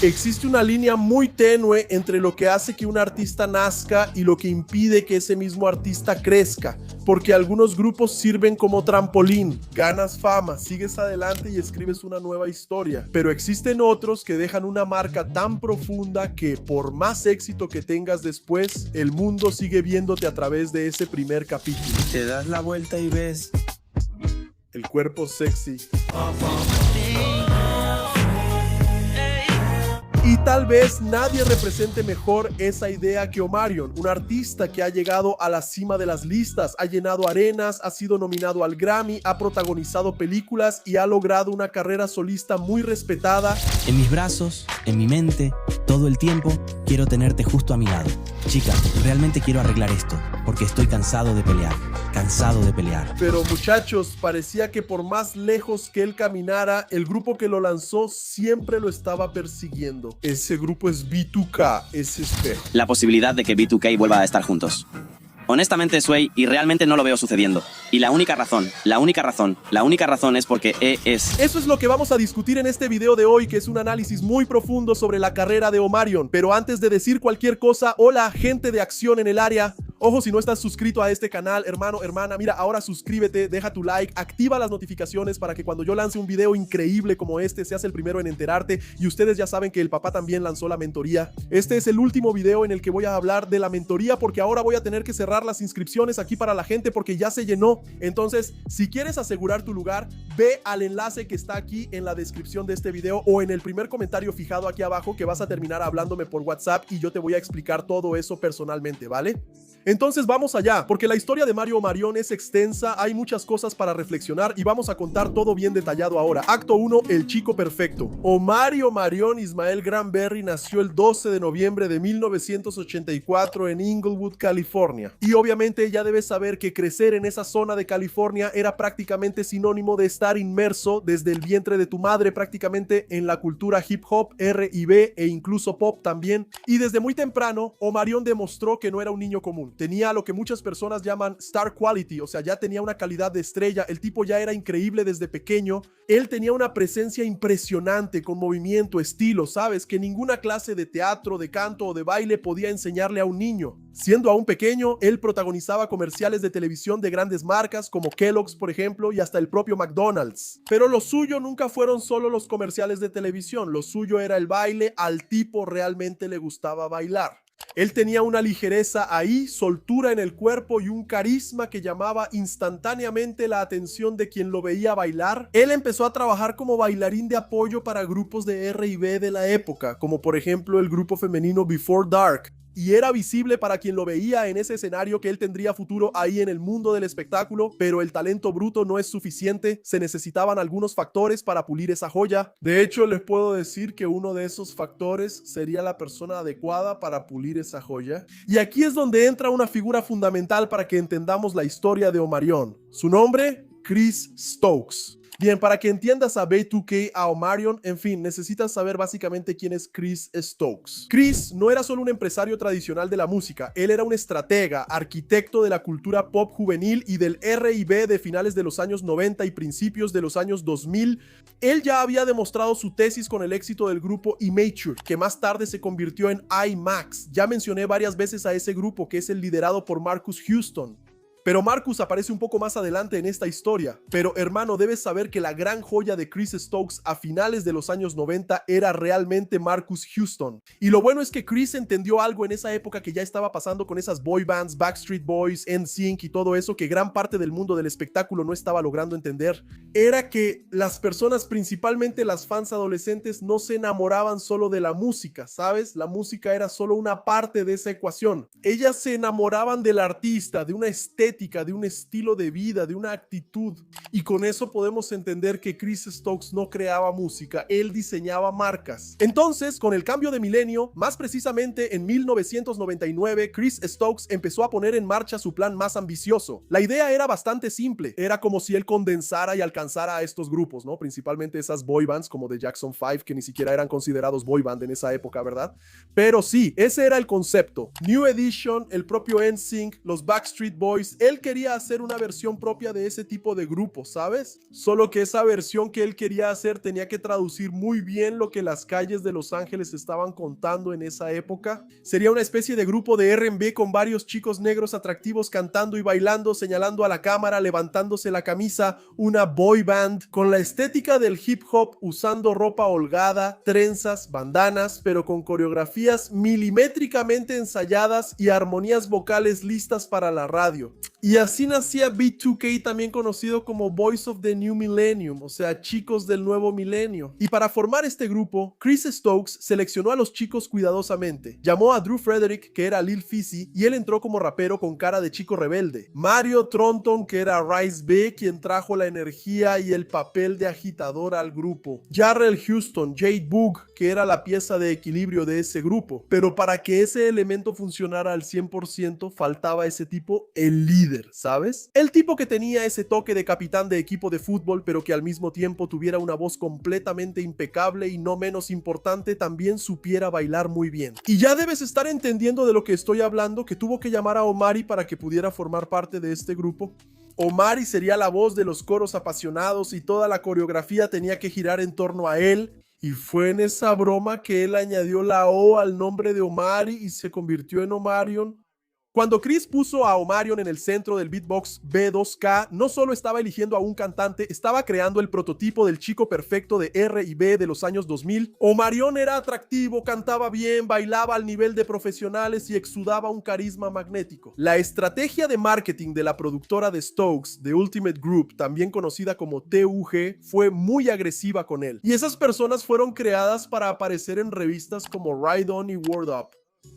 Existe una línea muy tenue entre lo que hace que un artista nazca y lo que impide que ese mismo artista crezca, porque algunos grupos sirven como trampolín, ganas fama, sigues adelante y escribes una nueva historia, pero existen otros que dejan una marca tan profunda que por más éxito que tengas después, el mundo sigue viéndote a través de ese primer capítulo. Te das la vuelta y ves el cuerpo sexy. Y tal vez nadie represente mejor esa idea que Omarion, un artista que ha llegado a la cima de las listas, ha llenado arenas, ha sido nominado al Grammy, ha protagonizado películas y ha logrado una carrera solista muy respetada. En mis brazos, en mi mente, todo el tiempo quiero tenerte justo a mi lado. Chica, realmente quiero arreglar esto, porque estoy cansado de pelear. Cansado de pelear. Pero muchachos, parecía que por más lejos que él caminara, el grupo que lo lanzó siempre lo estaba persiguiendo. Ese grupo es B2K, SSP. La posibilidad de que B2K vuelva a estar juntos. Honestamente, Sway, y realmente no lo veo sucediendo. Y la única razón es porque es... Eso es lo que vamos a discutir en este video de hoy, que es un análisis muy profundo sobre la carrera de Omarion. Pero antes de decir cualquier cosa, hola gente de acción en el área. Ojo, si no estás suscrito a este canal, hermano, hermana, mira, ahora suscríbete, deja tu like, activa las notificaciones para que cuando yo lance un video increíble como este, seas el primero en enterarte. Y ustedes ya saben que el papá también lanzó la mentoría. Este es el último video en el que voy a hablar de la mentoría, porque ahora voy a tener que cerrar las inscripciones aquí para la gente porque ya se llenó. Entonces, si quieres asegurar tu lugar, ve al enlace que está aquí en la descripción de este video o en el primer comentario fijado aquí abajo, que vas a terminar hablándome por WhatsApp y yo te voy a explicar todo eso personalmente, ¿vale? Entonces vamos allá, porque la historia de Mario Omarion es extensa, hay muchas cosas para reflexionar y vamos a contar todo bien detallado ahora. Acto 1, el chico perfecto. Omarion Omarion Ismael Granberry nació el 12 de noviembre de 1984 en Inglewood, California. Y obviamente ya debes saber que crecer en esa zona de California era prácticamente sinónimo de estar inmerso desde el vientre de tu madre prácticamente en la cultura hip hop, R&B e incluso pop también. Y desde muy temprano, Omarion demostró que no era un niño común. Tenía lo que muchas personas llaman star quality, o sea, ya tenía una calidad de estrella. El tipo ya era increíble desde pequeño. Él tenía una presencia impresionante, con movimiento, estilo, ¿sabes? Que ninguna clase de teatro, de canto o de baile podía enseñarle a un niño. Siendo aún pequeño, él protagonizaba comerciales de televisión de grandes marcas como Kellogg's, por ejemplo, y hasta el propio McDonald's. Pero lo suyo nunca fueron solo los comerciales de televisión, lo suyo era el baile. Al tipo realmente le gustaba bailar. Él tenía una ligereza ahí, soltura en el cuerpo y un carisma que llamaba instantáneamente la atención de quien lo veía bailar. Él empezó a trabajar como bailarín de apoyo para grupos de R&B de la época, como por ejemplo el grupo femenino Before Dark. Y era visible para quien lo veía en ese escenario que él tendría futuro ahí en el mundo del espectáculo, pero el talento bruto no es suficiente, se necesitaban algunos factores para pulir esa joya. De hecho, les puedo decir que uno de esos factores sería la persona adecuada para pulir esa joya. Y aquí es donde entra una figura fundamental para que entendamos la historia de Omarion. Su nombre, Chris Stokes. Bien, para que entiendas a B2K, a Omarion, en fin, necesitas saber básicamente quién es Chris Stokes. Chris no era solo un empresario tradicional de la música, él era un estratega, arquitecto de la cultura pop juvenil y del R&B de finales de los años 90 y principios de los años 2000. Él ya había demostrado su tesis con el éxito del grupo Immature, que más tarde se convirtió en IMAX. Ya mencioné varias veces a ese grupo, que es el liderado por Marcus Houston. Pero Marcus aparece un poco más adelante en esta historia. Pero hermano, debes saber que la gran joya de Chris Stokes a finales de los años 90 era realmente Marcus Houston. Y lo bueno es que Chris entendió algo en esa época que ya estaba pasando con esas boy bands, Backstreet Boys, NSYNC y todo eso, que gran parte del mundo del espectáculo no estaba logrando entender. Era que las personas, principalmente las fans adolescentes, no se enamoraban solo de la música, ¿sabes? La música era solo una parte de esa ecuación. Ellas se enamoraban del artista, de una estética, de un estilo de vida, de una actitud. Y con eso podemos entender que Chris Stokes no creaba música, él diseñaba marcas. Entonces, con el cambio de milenio, más precisamente en 1999, Chris Stokes empezó a poner en marcha su plan más ambicioso. La idea era bastante simple, era como si él condensara y alcanzara a estos grupos, ¿no? Principalmente esas boy bands como The Jackson 5, que ni siquiera eran considerados boy band en esa época, ¿verdad? Pero sí, ese era el concepto. New Edition, el propio NSYNC, los Backstreet Boys, él quería hacer una versión propia de ese tipo de grupo, ¿sabes? Solo que esa versión que él quería hacer tenía que traducir muy bien lo que las calles de Los Ángeles estaban contando en esa época. Sería una especie de grupo de R&B con varios chicos negros atractivos cantando y bailando, señalando a la cámara, levantándose la camisa, una boy band con la estética del hip hop, usando ropa holgada, trenzas, bandanas, pero con coreografías milimétricamente ensayadas y armonías vocales listas para la radio. Y así nacía B2K, también conocido como Boys of the New Millennium, o sea, chicos del nuevo milenio. Y para formar este grupo, Chris Stokes seleccionó a los chicos cuidadosamente. Llamó a Drew Frederick, que era Lil Fizzy, y él entró como rapero con cara de chico rebelde. Mario Tronton, que era Rice B, quien trajo la energía y el papel de agitador al grupo. Jarrell Houston, Jade Boog, que era la pieza de equilibrio de ese grupo. Pero para que ese elemento funcionara al 100%, faltaba ese tipo, el líder, ¿sabes? El tipo que tenía ese toque de capitán de equipo de fútbol, pero que al mismo tiempo tuviera una voz completamente impecable y no menos importante, también supiera bailar muy bien. Y ya debes estar entendiendo de lo que estoy hablando, que tuvo que llamar a Omari para que pudiera formar parte de este grupo. Omari sería la voz de los coros apasionados y toda la coreografía tenía que girar en torno a él. Y fue en esa broma que él añadió la O al nombre de Omari y se convirtió en Omarion. Cuando Chris puso a Omarion en el centro del beatbox B2K, no solo estaba eligiendo a un cantante, estaba creando el prototipo del chico perfecto de R&B de los años 2000. Omarion era atractivo, cantaba bien, bailaba al nivel de profesionales y exudaba un carisma magnético. La estrategia de marketing de la productora de Stokes, The Ultimate Group, también conocida como TUG, fue muy agresiva con él. Y esas personas fueron creadas para aparecer en revistas como Ride On y Word Up.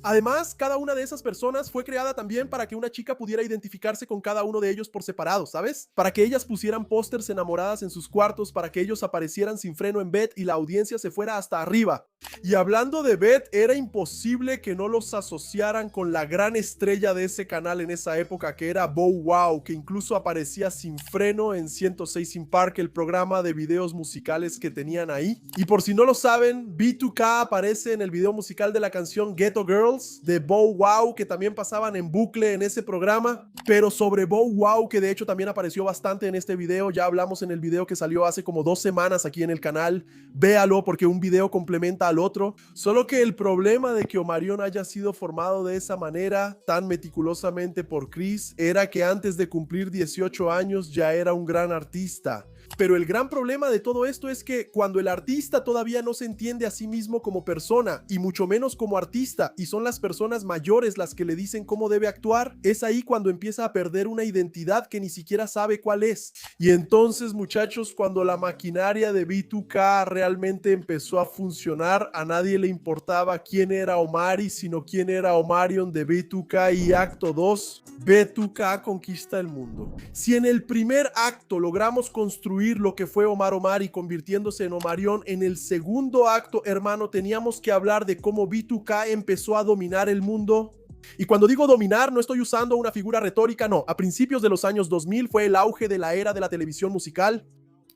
Además, cada una de esas personas fue creada también para que una chica pudiera identificarse con cada uno de ellos por separado, ¿sabes? Para que ellas pusieran pósters enamoradas en sus cuartos, para que ellos aparecieran sin freno en Bet y la audiencia se fuera hasta arriba. Y hablando de Bet, era imposible que no los asociaran con la gran estrella de ese canal en esa época, que era Bow Wow, que incluso aparecía sin freno en 106 in Park, el programa de videos musicales que tenían ahí. Y por si no lo saben, B2K aparece en el video musical de la canción Ghetto Girls de Bow Wow, que también pasaban en bucle en ese programa. Pero sobre Bow Wow, que de hecho también apareció bastante en este video, ya hablamos en el video que salió hace como 2 semanas aquí en el canal. Véalo porque un video complementa al otro. Solo que el problema de que Omarion haya sido formado de esa manera, tan meticulosamente por Chris, era que antes de cumplir 18 años ya era un gran artista. Pero el gran problema de todo esto es que cuando el artista todavía no se entiende a sí mismo como persona y mucho menos como artista, y son las personas mayores las que le dicen cómo debe actuar, es ahí cuando empieza a perder una identidad que ni siquiera sabe cuál es. Y entonces, muchachos, cuando la maquinaria de B2K realmente empezó a funcionar, a nadie le importaba quién era Omari, sino quién era Omarion de B2K. Y acto 2, B2K conquista el mundo. Si en el primer acto logramos construir lo que fue Omar Omari convirtiéndose en Omarion, en el segundo acto, hermano, teníamos que hablar de cómo B2K empezó a dominar el mundo. Y cuando digo dominar, no estoy usando una figura retórica, no. A principios de los años 2000 fue el auge de la era de la televisión musical.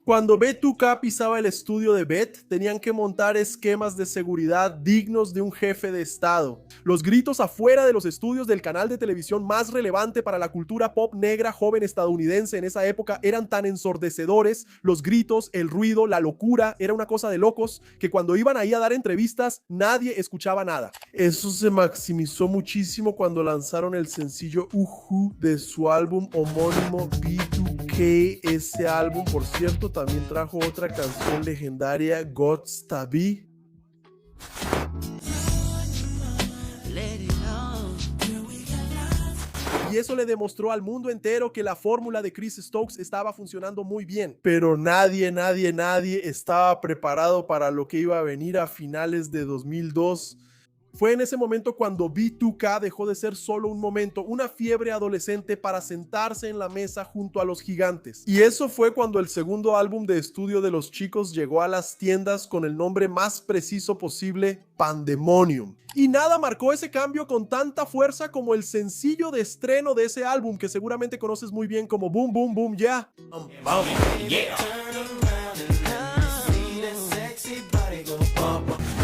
Cuando B2K pisaba el estudio de Bet, tenían que montar esquemas de seguridad dignos de un jefe de estado. Los gritos afuera de los estudios del canal de televisión más relevante para la cultura pop negra joven estadounidense en esa época eran tan ensordecedores, los gritos, el ruido, la locura, era una cosa de locos, que cuando iban ahí a dar entrevistas, nadie escuchaba nada. Eso se maximizó muchísimo cuando lanzaron el sencillo Uhu de su álbum homónimo B2K. Ese álbum, por cierto, también trajo otra canción legendaria, God's Tabi. Y eso le demostró al mundo entero que la fórmula de Chris Stokes estaba funcionando muy bien. Pero nadie estaba preparado para lo que iba a venir a finales de 2002. Fue en ese momento cuando B2K dejó de ser solo un momento, una fiebre adolescente para sentarse en la mesa junto a los gigantes. Y eso fue cuando el segundo álbum de estudio de los chicos llegó a las tiendas con el nombre más preciso posible, Pandemonium. Y nada marcó ese cambio con tanta fuerza como el sencillo de estreno de ese álbum, que seguramente conoces muy bien como Boom Boom Boom Yeah.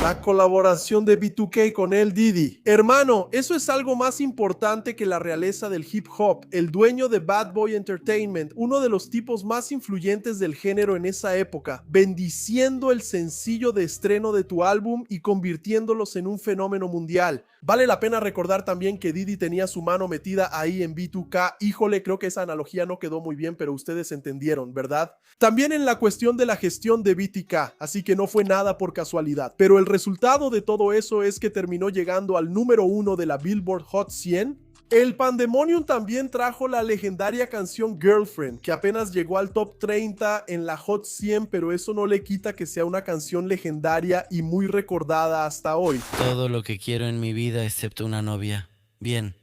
La colaboración de B2K con L. Diddy. Hermano, eso es algo más importante que la realeza del hip hop. El dueño de Bad Boy Entertainment, uno de los tipos más influyentes del género en esa época, bendiciendo el sencillo de estreno de tu álbum y convirtiéndolos en un fenómeno mundial. Vale la pena recordar también que Diddy tenía su mano metida ahí en B2K. Híjole, creo que esa analogía no quedó muy bien, pero ustedes entendieron, ¿verdad? También en la cuestión de la gestión de BTK, así que no fue nada por casualidad. Pero el resultado de todo eso es que terminó llegando al número 1 de la Billboard Hot 100. El Pandemonium también trajo la legendaria canción Girlfriend, que apenas llegó al top 30 en la Hot 100, pero eso no le quita que sea una canción legendaria y muy recordada hasta hoy. Todo lo que quiero en mi vida excepto una novia. Bien.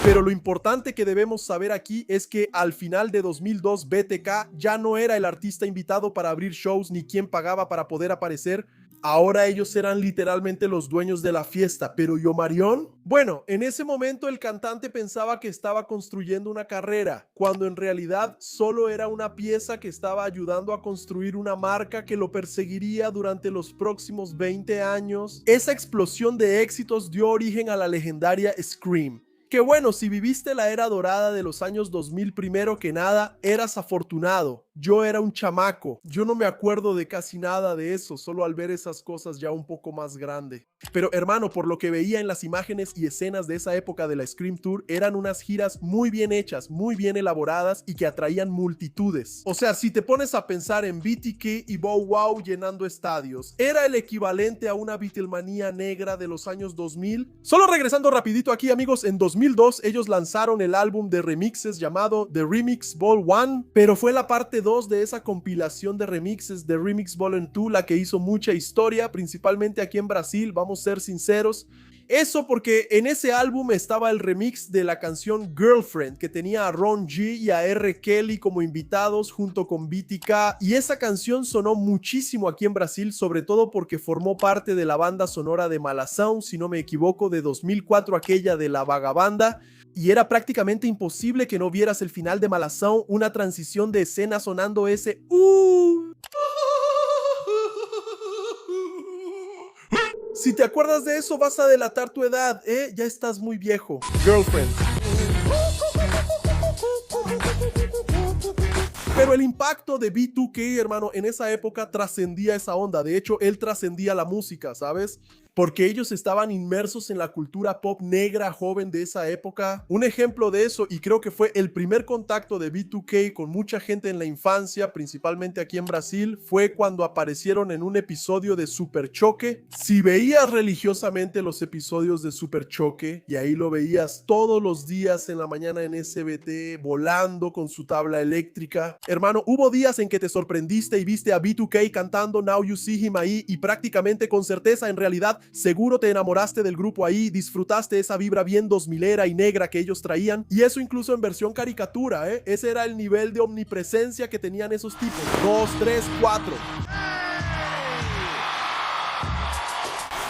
Pero lo importante que debemos saber aquí es que al final de 2002 BTK ya no era el artista invitado para abrir shows ni quien pagaba para poder aparecer. Ahora ellos eran literalmente los dueños de la fiesta. ¿Pero ¿y Omarion? Bueno, en ese momento el cantante pensaba que estaba construyendo una carrera, cuando en realidad solo era una pieza que estaba ayudando a construir una marca que lo perseguiría durante los próximos 20 años. Esa explosión de éxitos dio origen a la legendaria Scream. Que bueno, si viviste la era dorada de los años 2000, primero que nada, eras afortunado. Yo era un chamaco. Yo no me acuerdo de casi nada de eso, solo al ver esas cosas ya un poco más grande. Pero hermano, por lo que veía en las imágenes y escenas de esa época de la Scream Tour, eran unas giras muy bien hechas, muy bien elaboradas y que atraían multitudes. O sea, si te pones a pensar en BTK y Bow Wow llenando estadios, era el equivalente a una Beatlemanía negra de los años 2000. Solo regresando rapidito aquí, amigos, en 2002 ellos lanzaron el álbum de remixes llamado The Remix Ball 1, pero fue la parte 2 de esa compilación de remixes de Remix Ball 2 la que hizo mucha historia, principalmente aquí en Brasil, vamos a ser sinceros. Eso porque en ese álbum estaba el remix de la canción Girlfriend, que tenía a Ron G y a R. Kelly como invitados junto con BTK, y esa canción sonó muchísimo aquí en Brasil, sobre todo porque formó parte de la banda sonora de Malhação, si no me equivoco, de 2004, aquella de La Vagabanda. Y era prácticamente imposible que no vieras el final de Malhação, una transición de escena sonando ese Si te acuerdas de eso, vas a delatar tu edad, ya estás muy viejo. Girlfriend. Pero el impacto de B2K, hermano, en esa época trascendía esa onda. De hecho, él trascendía la música, ¿sabes? Porque ellos estaban inmersos en la cultura pop negra joven de esa época. Un ejemplo de eso, y creo que fue el primer contacto de B2K con mucha gente en la infancia, principalmente aquí en Brasil, fue cuando aparecieron en un episodio de Super Choque. Si veías religiosamente los episodios de Super Choque, y ahí lo veías todos los días en la mañana en SBT, volando con su tabla eléctrica. Hermano, hubo días en que te sorprendiste y viste a B2K cantando Now You See Him ahí, y prácticamente con certeza, en realidad, seguro te enamoraste del grupo ahí, disfrutaste esa vibra bien 2000era y negra que ellos traían, y eso incluso en versión caricatura, ese era el nivel de omnipresencia que tenían esos tipos. 2, 3, 4.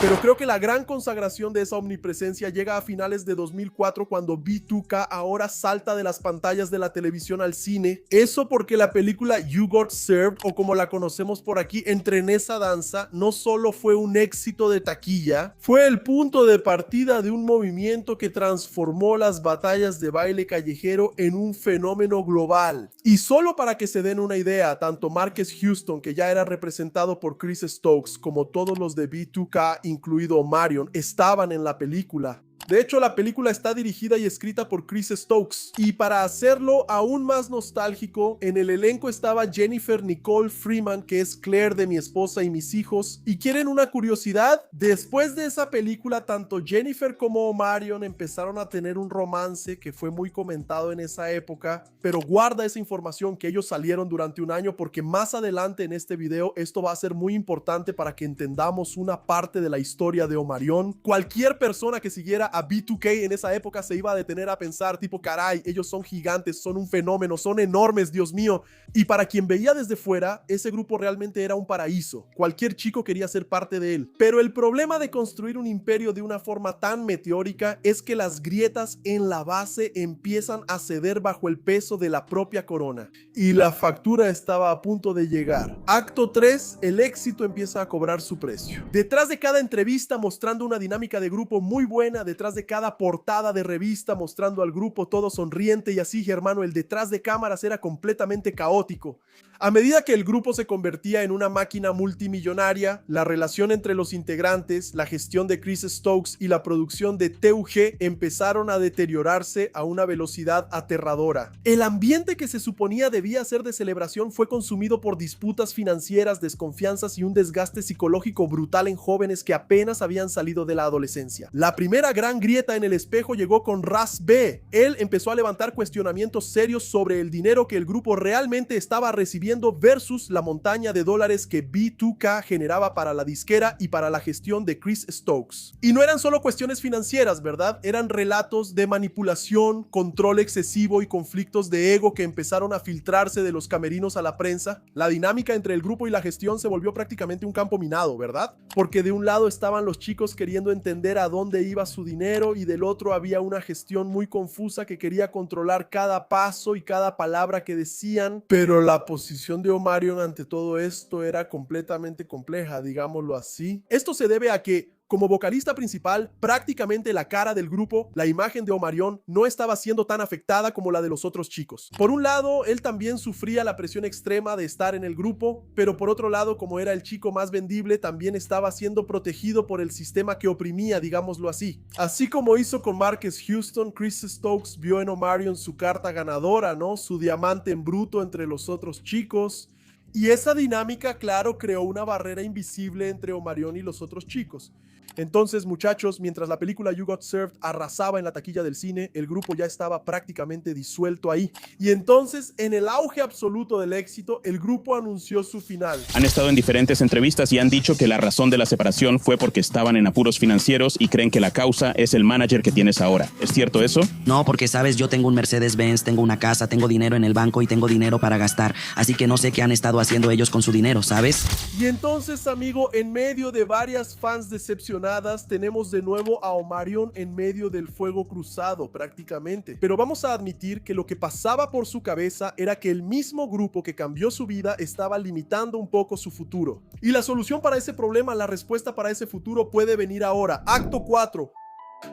Pero creo que la gran consagración de esa omnipresencia llega a finales de 2004 cuando B2K ahora salta de las pantallas de la televisión al cine. Eso porque la película You Got Served, o como la conocemos por aquí, Entre en esa danza, no solo fue un éxito de taquilla, fue el punto de partida de un movimiento que transformó las batallas de baile callejero en un fenómeno global. Y solo para que se den una idea, tanto Marques Houston, que ya era representado por Chris Stokes, como todos los de B2K, incluido Omarion, estaban en la película. De hecho, la película está dirigida y escrita por Chris Stokes. Y para hacerlo aún más nostálgico, en el elenco estaba Jennifer Nicole Freeman, que es Claire de Mi Esposa y Mis Hijos. ¿Y quieren una curiosidad? Después de esa película, tanto Jennifer como Omarion empezaron a tener un romance que fue muy comentado en esa época. Pero guarda esa información, que ellos salieron durante un año, porque más adelante en este video esto va a ser muy importante para que entendamos una parte de la historia de Omarion. Cualquier persona que siguiera a a B2K en esa época se iba a detener a pensar tipo, caray, ellos son gigantes, son un fenómeno, son enormes, Dios mío. Y para quien veía desde fuera, ese grupo realmente era un paraíso. Cualquier chico quería ser parte de él. Pero el problema de construir un imperio de una forma tan meteórica es que las grietas en la base empiezan a ceder bajo el peso de la propia corona. Y la factura estaba a punto de llegar. Acto 3, el éxito empieza a cobrar su precio. Detrás de cada entrevista mostrando una dinámica de grupo muy buena, detrás de cada portada de revista mostrando al grupo todo sonriente y así, hermano, el detrás de cámaras era completamente caótico. A medida que el grupo se convertía en una máquina multimillonaria, la relación entre los integrantes, la gestión de Chris Stokes y la producción de TUG empezaron a deteriorarse a una velocidad aterradora. El ambiente que se suponía debía ser de celebración fue consumido por disputas financieras, desconfianzas y un desgaste psicológico brutal en jóvenes que apenas habían salido de la adolescencia. La primera gran grieta en el espejo llegó con Ras B. Él empezó a levantar cuestionamientos serios sobre el dinero que el grupo realmente estaba recibiendo versus la montaña de dólares que B2K generaba para la disquera y para la gestión de Chris Stokes. Y no eran solo cuestiones financieras, ¿verdad? Eran relatos de manipulación, control excesivo y conflictos de ego que empezaron a filtrarse de los camerinos a la prensa. La dinámica entre el grupo y la gestión se volvió prácticamente un campo minado, ¿verdad? Porque de un lado estaban los chicos queriendo entender a dónde iba su dinero y del otro había una gestión muy confusa que quería controlar cada paso y cada palabra que decían, pero la posición de Omarion ante todo esto era completamente compleja, digámoslo así. Esto se debe a que, como vocalista principal, prácticamente la cara del grupo, la imagen de Omarion no estaba siendo tan afectada como la de los otros chicos. Por un lado, él también sufría la presión extrema de estar en el grupo, pero por otro lado, como era el chico más vendible, también estaba siendo protegido por el sistema que oprimía, digámoslo así. Así como hizo con Marques Houston, Chris Stokes vio en Omarion su carta ganadora, ¿no? Su diamante en bruto entre los otros chicos. Y esa dinámica, claro, creó una barrera invisible entre Omarion y los otros chicos. Entonces, muchachos, mientras la película You Got Served arrasaba en la taquilla del cine, el grupo ya estaba prácticamente disuelto ahí. Y entonces, en el auge absoluto del éxito, el grupo anunció su final. Han estado en diferentes entrevistas y han dicho que la razón de la separación fue porque estaban en apuros financieros y creen que la causa es el manager que tienes ahora. ¿Es cierto eso? No, porque sabes, yo tengo un Mercedes-Benz, tengo una casa, tengo dinero en el banco y tengo dinero para gastar. Así que no sé qué han estado haciendo ellos con su dinero, ¿sabes? Y entonces, amigo, en medio de varias fans decepcionadas, tenemos de nuevo a Omarion en medio del fuego cruzado prácticamente. Pero vamos a admitir que lo que pasaba por su cabeza era que el mismo grupo que cambió su vida estaba limitando un poco su futuro. Y la solución para ese problema, la respuesta para ese futuro puede venir ahora. Acto 4.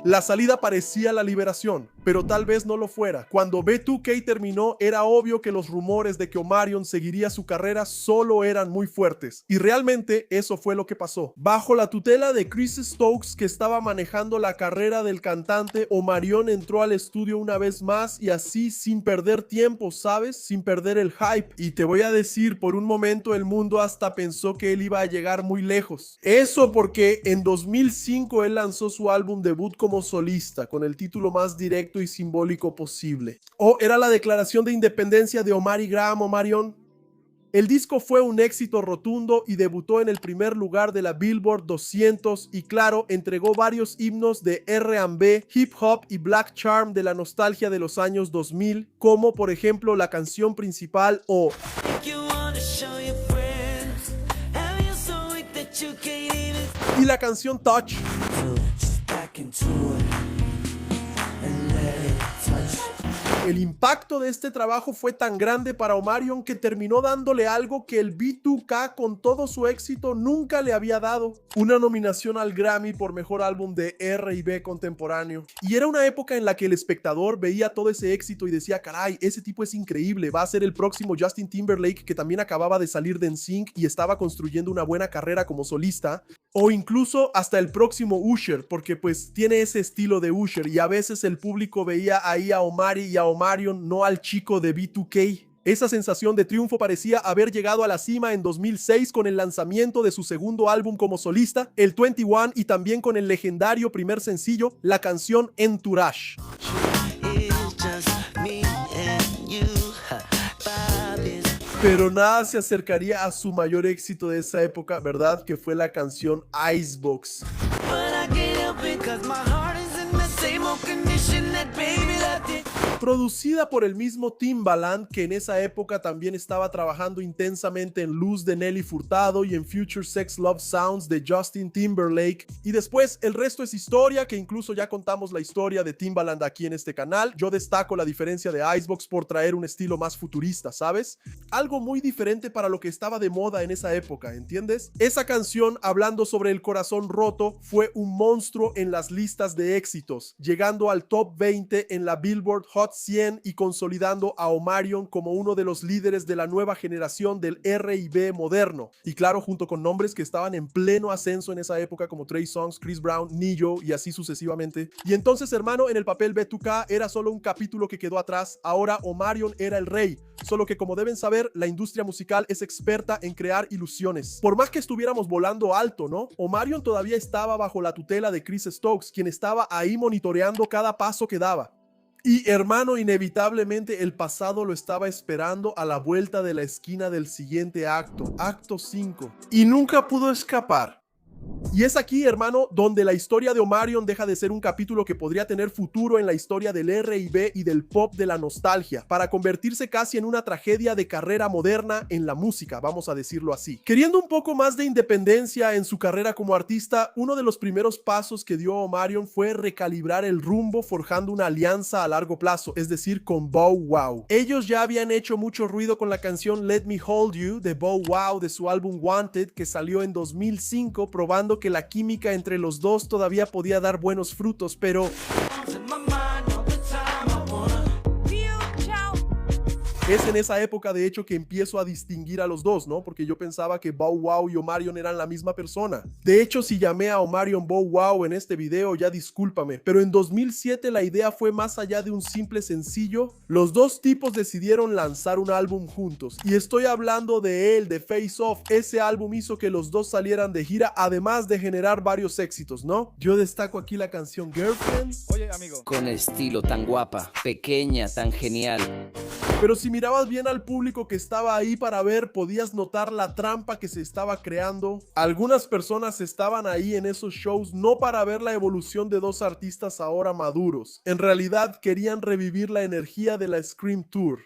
La salida parecía la liberación, pero tal vez no lo fuera. Cuando B2K terminó, era obvio que los rumores de que Omarion seguiría su carrera solo eran muy fuertes. Y realmente eso fue lo que pasó. Bajo la tutela de Chris Stokes, que estaba manejando la carrera del cantante, Omarion entró al estudio una vez más y así sin perder tiempo, ¿sabes? Sin perder el hype. Y te voy a decir, por un momento el mundo hasta pensó que él iba a llegar muy lejos. Eso porque en 2005 él lanzó su álbum debut como solista, con el título más directo y simbólico posible. Era la declaración de independencia de Omari Graham Omarion. El disco fue un éxito rotundo y debutó en el primer lugar de la Billboard 200 y claro, entregó varios himnos de R&B, hip hop y black charm de la nostalgia de los años 2000, como por ejemplo la canción principal o y la canción Touch. El impacto de este trabajo fue tan grande para Omarion que terminó dándole algo que el B2K con todo su éxito nunca le había dado: una nominación al Grammy por mejor álbum de R&B contemporáneo. Y era una época en la que el espectador veía todo ese éxito y decía, caray, ese tipo es increíble, va a ser el próximo Justin Timberlake, que también acababa de salir de NSYNC y estaba construyendo una buena carrera como solista, o incluso hasta el próximo Usher, porque pues tiene ese estilo de Usher. Y a veces el público veía ahí a Omari y a Omarion, no al chico de B2K. Esa sensación de triunfo parecía haber llegado a la cima en 2006 con el lanzamiento de su segundo álbum como solista, el 21, y también con el legendario primer sencillo, la canción Entourage. Pero nada se acercaría a su mayor éxito de esa época, ¿verdad? Que fue la canción Icebox. Producida por el mismo Timbaland, que en esa época también estaba trabajando intensamente en Luz de Nelly Furtado y en Future Sex Love Sounds de Justin Timberlake. Y después el resto es historia, que incluso ya contamos la historia de Timbaland aquí en este canal. Yo destaco la diferencia de Icebox por traer un estilo más futurista, ¿sabes? Algo muy diferente para lo que estaba de moda en esa época, ¿entiendes? Esa canción, hablando sobre el corazón roto, fue un monstruo en las listas de éxitos, llegando al top 20 en la Billboard Hot 100 y consolidando a Omarion como uno de los líderes de la nueva generación del R&B moderno. Y claro, junto con nombres que estaban en pleno ascenso en esa época como Trey Songz, Chris Brown, Ne-Yo y así sucesivamente. Y entonces, hermano, en el papel B2K era solo un capítulo que quedó atrás. Ahora Omarion era el rey. Solo que, como deben saber, la industria musical es experta en crear ilusiones. Por más que estuviéramos volando alto, ¿no? Omarion todavía estaba bajo la tutela de Chris Stokes, quien estaba ahí monitoreando cada paso que daba. Y, hermano, inevitablemente el pasado lo estaba esperando a la vuelta de la esquina del siguiente acto, acto 5. Y nunca pudo escapar. Y es aquí, hermano, donde la historia de Omarion deja de ser un capítulo que podría tener futuro en la historia del R&B y del pop de la nostalgia, para convertirse casi en una tragedia de carrera moderna en la música, vamos a decirlo así. Queriendo un poco más de independencia en su carrera como artista, uno de los primeros pasos que dio Omarion fue recalibrar el rumbo forjando una alianza a largo plazo, es decir, con Bow Wow. Ellos ya habían hecho mucho ruido con la canción Let Me Hold You de Bow Wow de su álbum Wanted, que salió en 2005, probando que la química entre los dos todavía podía dar buenos frutos, pero es en esa época, de hecho, que empiezo a distinguir a los dos, ¿no? Porque yo pensaba que Bow Wow y Omarion eran la misma persona. De hecho, si llamé a Omarion Bow Wow en este video, ya discúlpame. Pero en 2007 la idea fue más allá de un simple sencillo. Los dos tipos decidieron lanzar un álbum juntos. Y estoy hablando de él, de Face Off. Ese álbum hizo que los dos salieran de gira, además de generar varios éxitos, ¿no? Yo destaco aquí la canción Girlfriend. Oye, amigo. Con estilo, tan guapa, pequeña, tan genial. Pero si mirabas bien al público que estaba ahí para ver, podías notar la trampa que se estaba creando. Algunas personas estaban ahí en esos shows no para ver la evolución de dos artistas ahora maduros. En realidad querían revivir la energía de la Scream Tour.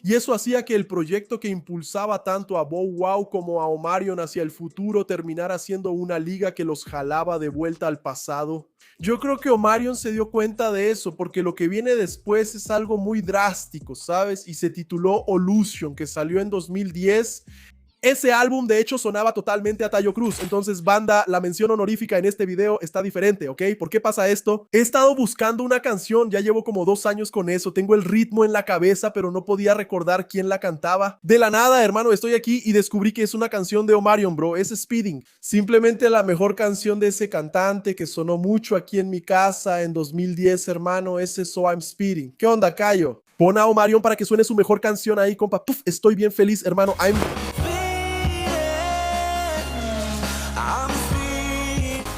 Y eso hacía que el proyecto que impulsaba tanto a Bow Wow como a Omarion hacia el futuro terminara siendo una liga que los jalaba de vuelta al pasado. Yo creo que Omarion se dio cuenta de eso, porque lo que viene después es algo muy drástico, ¿sabes? Y se tituló Illusion, que salió en 2010. Ese álbum de hecho sonaba totalmente a Taio Cruz. Entonces, banda, la mención honorífica en este video está diferente, ¿ok? ¿Por qué pasa esto? He estado buscando una canción, ya llevo como 2 años con eso. Tengo el ritmo en la cabeza, pero no podía recordar quién la cantaba. De la nada, hermano, estoy aquí y descubrí que es una canción de Omarion, bro. Es Speeding. Simplemente la mejor canción de ese cantante que sonó mucho aquí en mi casa en 2010, hermano. Ese So I'm Speeding. ¿Qué onda, Cayo? Pon a Omarion para que suene su mejor canción ahí, compa. Puf, estoy bien feliz, hermano.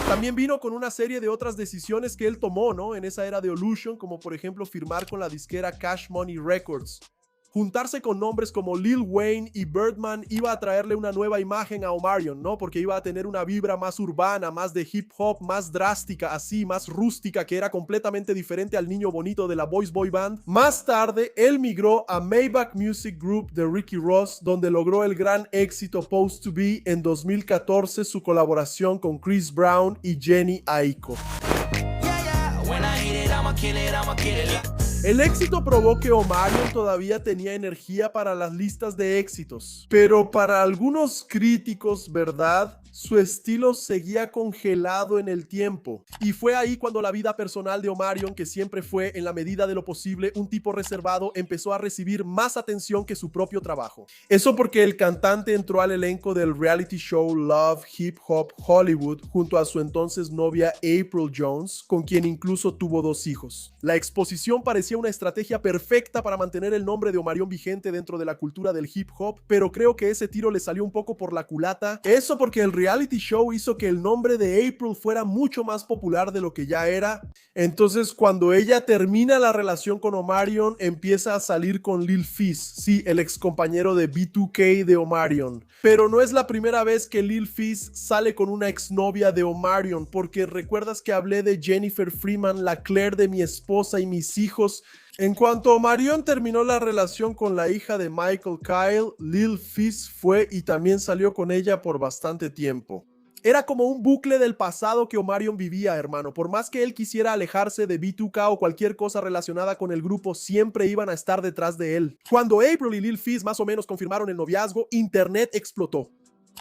También vino con una serie de otras decisiones que él tomó, ¿no? En esa era de Illusion, como por ejemplo firmar con la disquera Cash Money Records. Juntarse con nombres como Lil Wayne y Birdman iba a traerle una nueva imagen a Omarion, ¿no? Porque iba a tener una vibra más urbana, más de hip hop, más drástica, así, más rústica, que era completamente diferente al niño bonito de la Boys Boy Band. Más tarde, él migró a Maybach Music Group de Ricky Ross, donde logró el gran éxito Supposed to Be en 2014, su colaboración con Chris Brown y Jenny Aiko. El éxito probó que Omarion todavía tenía energía para las listas de éxitos, pero para algunos críticos, ¿verdad? Su estilo seguía congelado en el tiempo. Y fue ahí cuando la vida personal de Omarion, que siempre fue, en la medida de lo posible, un tipo reservado, empezó a recibir más atención que su propio trabajo. Eso porque el cantante entró al elenco del reality show Love, Hip Hop, Hollywood, junto a su entonces novia April Jones, con quien incluso tuvo 2 hijos. La exposición parecía una estrategia perfecta para mantener el nombre de Omarion vigente dentro de la cultura del hip hop, pero creo que ese tiro le salió un poco por la culata. Eso porque el reality show hizo que el nombre de April fuera mucho más popular de lo que ya era. Entonces, cuando ella termina la relación con Omarion, empieza a salir con Lil Fizz, sí, el ex compañero de B2K de Omarion. Pero no es la primera vez que Lil Fizz sale con una exnovia de Omarion, porque recuerdas que hablé de Jennifer Freeman, la Claire de Mi Esposa y Mis Hijos. En cuanto Omarion terminó la relación con la hija de Michael Kyle, Lil Fizz fue y también salió con ella por bastante tiempo. Era como un bucle del pasado que Omarion vivía, hermano. Por más que él quisiera alejarse de B2K o cualquier cosa relacionada con el grupo, siempre iban a estar detrás de él. Cuando April y Lil Fizz más o menos confirmaron el noviazgo, internet explotó.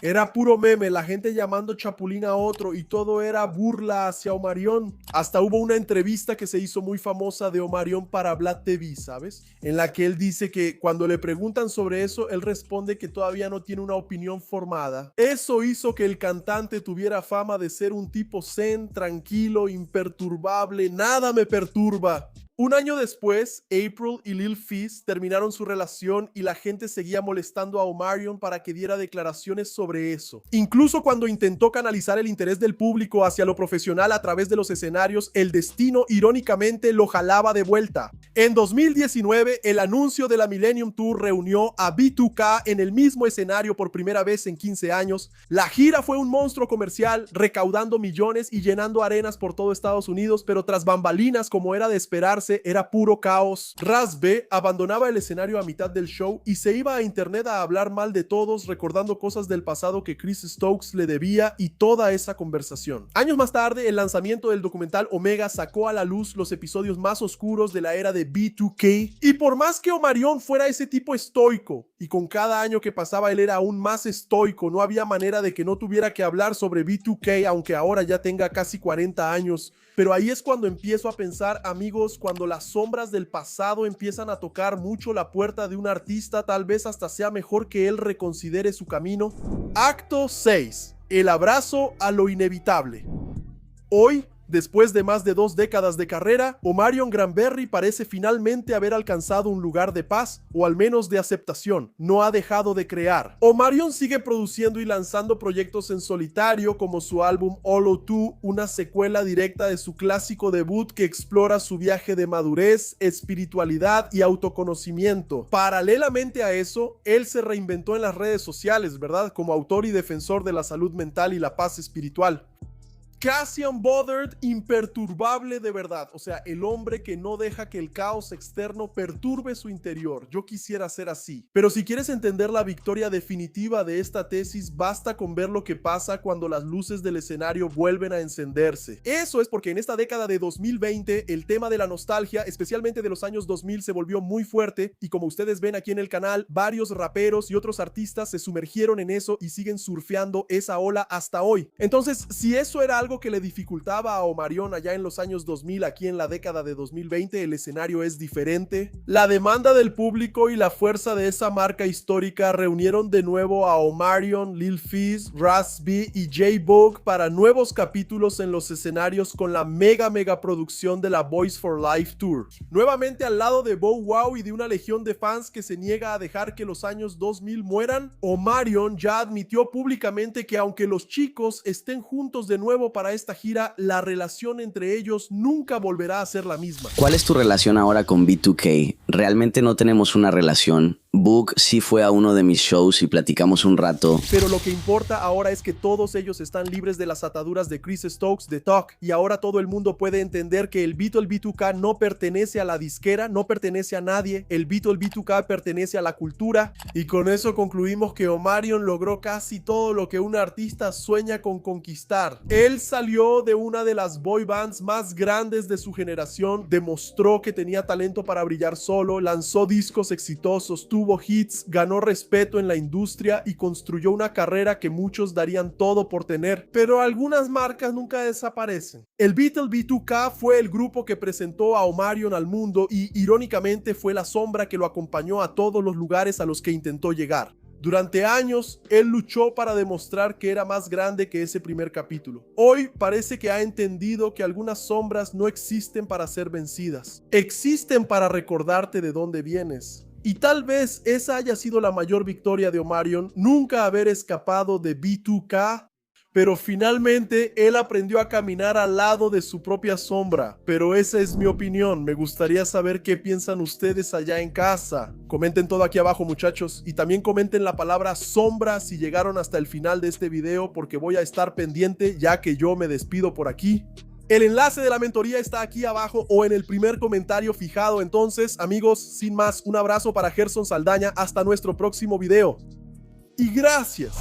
Era puro meme, la gente llamando chapulín a otro y todo era burla hacia Omarion. Hasta hubo una entrevista que se hizo muy famosa de Omarion para Vlad TV, ¿sabes? En la que él dice que cuando le preguntan sobre eso, él responde que todavía no tiene una opinión formada. Eso hizo que el cantante tuviera fama de ser un tipo zen, tranquilo, imperturbable, nada me perturba. Un año después, April y Lil Fizz terminaron su relación y la gente seguía molestando a Omarion para que diera declaraciones sobre eso. Incluso cuando intentó canalizar el interés del público hacia lo profesional a través de los escenarios, el destino irónicamente lo jalaba de vuelta. En 2019, el anuncio de la Millennium Tour reunió a B2K en el mismo escenario por primera vez en 15 años. La gira fue un monstruo comercial, recaudando millones y llenando arenas por todo Estados Unidos, pero tras bambalinas, como era de esperarse, era puro caos. Ras B abandonaba el escenario a mitad del show y se iba a internet a hablar mal de todos, recordando cosas del pasado que Chris Stokes le debía y toda esa conversación. Años más tarde, el lanzamiento del documental Omega sacó a la luz los episodios más oscuros de la era de B2K, y por más que Omarion fuera ese tipo estoico, y con cada año que pasaba él era aún más estoico, no había manera de que no tuviera que hablar sobre B2K, aunque ahora ya tenga casi 40 años. Pero ahí es cuando empiezo a pensar, amigos, cuando las sombras del pasado empiezan a tocar mucho la puerta de un artista, tal vez hasta sea mejor que él reconsidere su camino. Acto 6. El abrazo a lo inevitable. Hoy, después de más de 2 décadas de carrera, Omarion Granberry parece finalmente haber alcanzado un lugar de paz, o al menos de aceptación. No ha dejado de crear. Omarion sigue produciendo y lanzando proyectos en solitario, como su álbum All O2, una secuela directa de su clásico debut que explora su viaje de madurez, espiritualidad y autoconocimiento. Paralelamente a eso, él se reinventó en las redes sociales, ¿verdad? Como autor y defensor de la salud mental y la paz espiritual. Casi unbothered, imperturbable de verdad. O sea, el hombre que no deja que el caos externo perturbe su interior. Yo quisiera ser así. Pero si quieres entender la victoria definitiva de esta tesis, basta con ver lo que pasa cuando las luces del escenario vuelven a encenderse. Eso es porque en esta década de 2020, el tema de la nostalgia, especialmente de los años 2000, se volvió muy fuerte. Y como ustedes ven aquí en el canal, varios raperos y otros artistas se sumergieron en eso y siguen surfeando esa ola hasta hoy. Entonces, si eso era algo que le dificultaba a Omarion allá en los años 2000, aquí en la década de 2020 el escenario es diferente. La demanda del público y la fuerza de esa marca histórica reunieron de nuevo a Omarion, Lil Fizz, Ras B y J-Boog para nuevos capítulos en los escenarios con la mega producción de la Boys for Life Tour. Nuevamente al lado de Bow Wow y de una legión de fans que se niega a dejar que los años 2000 mueran, Omarion ya admitió públicamente que aunque los chicos estén juntos de nuevo para esta gira, la relación entre ellos nunca volverá a ser la misma. ¿Cuál es tu relación ahora con B2K? Realmente no tenemos una relación. Boog sí fue a uno de mis shows y platicamos un rato. Pero lo que importa ahora es que todos ellos están libres de las ataduras de Chris Stokes de Talk, y ahora todo el mundo puede entender que el Beatle B2K no pertenece a la disquera, no pertenece a nadie. El Beatle B2K pertenece a la cultura, y con eso concluimos que Omarion logró casi todo lo que un artista sueña con conquistar. Él salió de una de las boy bands más grandes de su generación, demostró que tenía talento para brillar solo, lanzó discos exitosos, tuvo hits, ganó respeto en la industria y construyó una carrera que muchos darían todo por tener. Pero algunas marcas nunca desaparecen. El Beatle B2K fue el grupo que presentó a Omarion al mundo y irónicamente fue la sombra que lo acompañó a todos los lugares a los que intentó llegar. Durante años, él luchó para demostrar que era más grande que ese primer capítulo. Hoy parece que ha entendido que algunas sombras no existen para ser vencidas. Existen para recordarte de dónde vienes. Y tal vez esa haya sido la mayor victoria de Omarion, nunca haber escapado de B2K. pero finalmente él aprendió a caminar al lado de su propia sombra. Pero esa es mi opinión. Me gustaría saber qué piensan ustedes allá en casa. Comenten todo aquí abajo, muchachos, y también comenten la palabra sombra si llegaron hasta el final de este video, porque voy a estar pendiente ya que yo me despido por aquí. El enlace de la mentoría está aquí abajo o en el primer comentario fijado. Entonces, amigos, sin más, un abrazo para Gerson Saldaña. Hasta nuestro próximo video. Y gracias.